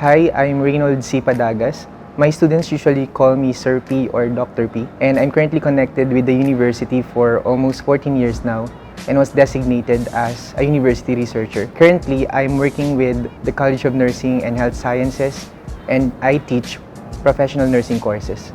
Hi, I'm Reynold C. Padagas. My students usually call me Sir P or Dr. P, and I'm currently connected with the university for almost 14 years now and was designated as a university researcher. Currently, I'm working with the College of Nursing and Health Sciences, and I teach professional nursing courses.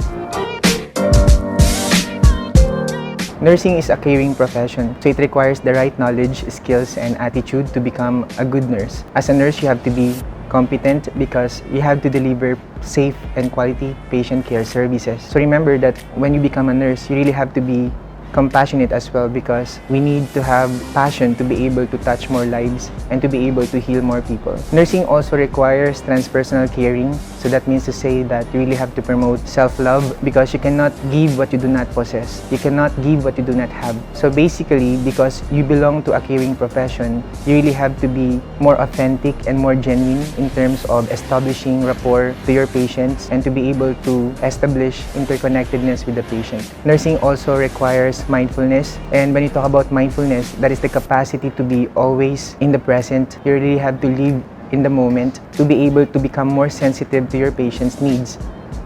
Nursing is a caring profession, so it requires the right knowledge, skills, and attitude to become a good nurse. As a nurse, you have to be competent because you have to deliver safe and quality patient care services. So remember that when you become a nurse, you really have to be compassionate as well, because we need to have passion to be able to touch more lives and to be able to heal more people. Nursing also requires transpersonal caring, so that means to say that you really have to promote self-love, because you cannot give what you do not possess. You cannot give what you do not have. So basically, because you belong to a caring profession, you really have to be more authentic and more genuine in terms of establishing rapport to your patients and to be able to establish interconnectedness with the patient. Nursing also requires mindfulness, and when you talk about mindfulness, that is the capacity to be always in the present. You really have to live in the moment to be able to become more sensitive to your patient's needs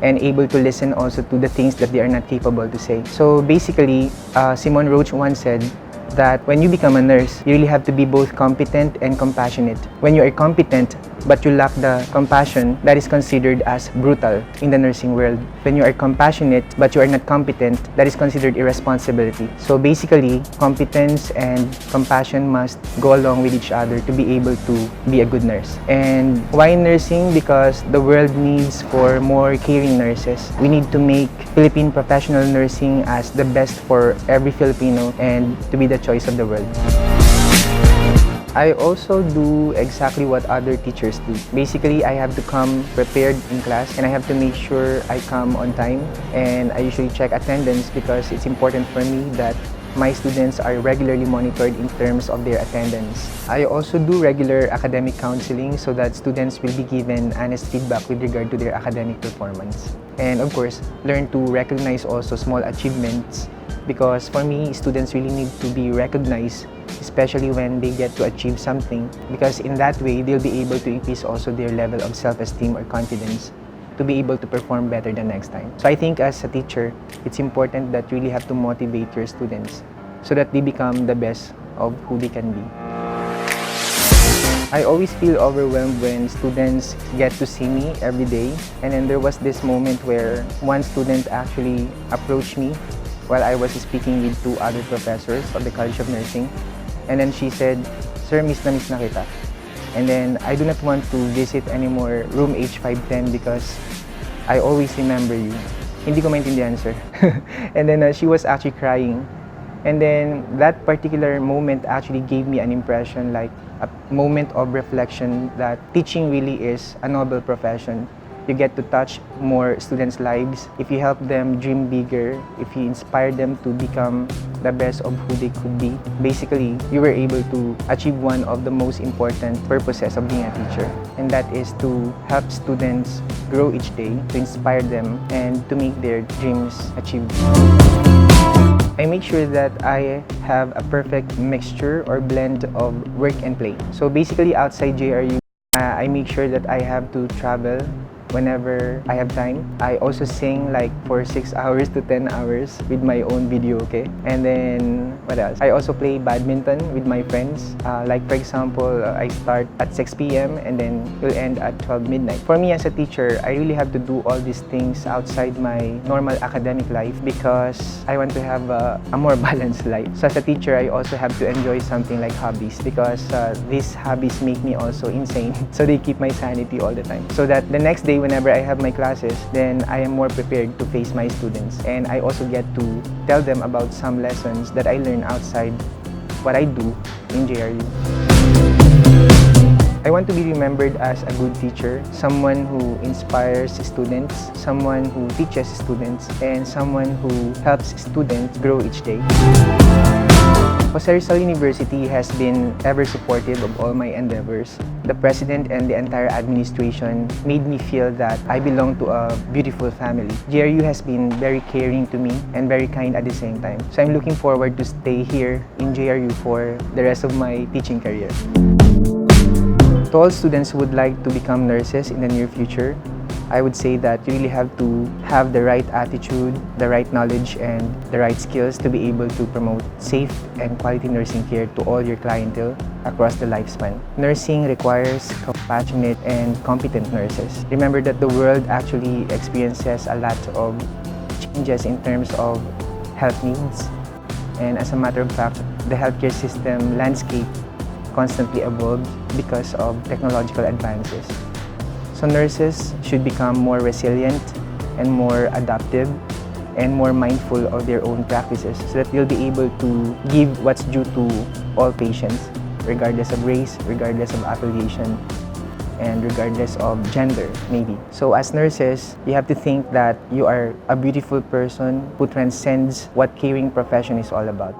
and able to listen also to the things that they are not capable to say. So basically, Simone Roach once said that when you become a nurse, you really have to be both competent and compassionate. When you are competent but you lack the compassion, that is considered as brutal in the nursing world. When you are compassionate but you are not competent, that is considered irresponsibility. So basically, competence and compassion must go along with each other to be able to be a good nurse. And why nursing? Because the world needs for more caring nurses. We need to make Philippine professional nursing as the best for every Filipino and to be the choice of the world. I also do exactly what other teachers do. Basically, I have to come prepared in class and I have to make sure I come on time, and I usually check attendance because it's important for me that my students are regularly monitored in terms of their attendance. I also do regular academic counseling so that students will be given honest feedback with regard to their academic performance. And of course, learn to recognize also small achievements, because for me, students really need to be recognized, especially when they get to achieve something, because in that way, they'll be able to increase also their level of self-esteem or confidence to be able to perform better the next time. So I think as a teacher, it's important that you really have to motivate your students so that they become the best of who they can be. I always feel overwhelmed when students get to see me every day. And then there was this moment where one student actually approached me while I was speaking with two other professors of the College of Nursing. And then she said, "Sir, miss na kita." And then I do not want to visit anymore room H510 because I always remember you. Hindi ko maintindihan, sir. And then she was actually crying. And then that particular moment actually gave me an impression, like a moment of reflection, that teaching really is a noble profession. You get to touch more students' lives. If you help them dream bigger, if you inspire them to become the best of who they could be, basically, you were able to achieve one of the most important purposes of being a teacher. And that is to help students grow each day, to inspire them, and to make their dreams achieved. I make sure that I have a perfect mixture or blend of work and play. So basically, outside JRU, I make sure that I have to travel whenever I have time. I also sing like for 6 hours to 10 hours with my own video, okay? And then, what else? I also play badminton with my friends. Like for example, I start at 6 p.m. and then will end at 12 midnight. For me as a teacher, I really have to do all these things outside my normal academic life because I want to have a more balanced life. So as a teacher, I also have to enjoy something like hobbies, because these hobbies make me also insane. So they keep my sanity all the time. So that the next day, whenever I have my classes, then I am more prepared to face my students. And I also get to tell them about some lessons that I learn outside what I do in JRU. I want to be remembered as a good teacher, someone who inspires students, someone who teaches students, and someone who helps students grow each day. Jose Rizal University has been ever supportive of all my endeavors. The president and the entire administration made me feel that I belong to a beautiful family. JRU has been very caring to me and very kind at the same time. So I'm looking forward to stay here in JRU for the rest of my teaching career. To all students who would like to become nurses in the near future, I would say that you really have to have the right attitude, the right knowledge, and the right skills to be able to promote safe and quality nursing care to all your clientele across the lifespan. Nursing requires compassionate and competent nurses. Remember that the world actually experiences a lot of changes in terms of health needs. And as a matter of fact, the healthcare system landscape constantly evolves because of technological advances. So nurses should become more resilient and more adaptive and more mindful of their own practices so that they'll be able to give what's due to all patients, regardless of race, regardless of affiliation, and regardless of gender, maybe. So as nurses, you have to think that you are a beautiful person who transcends what caring profession is all about.